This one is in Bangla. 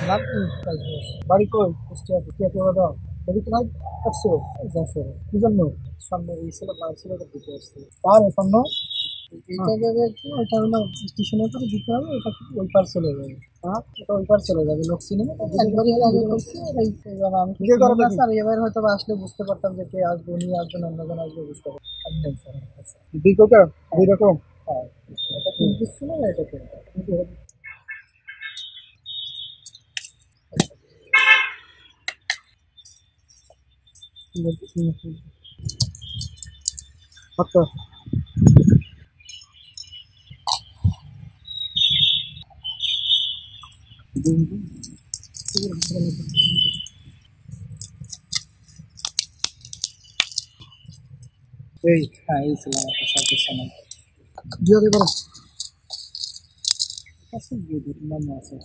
নাম কি? বাড়ি কই? কুষ্টিয়া। কুষ্টিয়া কে দাও এদিকে নাই আসছো যাচ্ছে কি জন্য? সামনে এই ছিল বার ছিল ওটা দিতে আসছে কার সামনে এইটা যাবে একটু ওইটা হলো স্টেশনের করে দিতে হবে ওটা ওই পার চলে যাবে হ্যাঁ এটা ওই পার চলে যাবে লোক চিনে একবারই হলে আগে করছি এবার আমি কি করে দেখি আর এবার হয়তো বা আসলে বুঝতে পারতাম যে কে আসবে উনি আসবেন অন্যজন আসবে বুঝতে পারতাম দুই কোকা দুই রকম হ্যাঁ এটা তিন পিস ছিল না এটা তিনটা আচ্ছা এই হ্যাঁ এই ছিল আমার সাথে সময় দিয়ে দেবো আছে দিয়ে দিই নাম আছে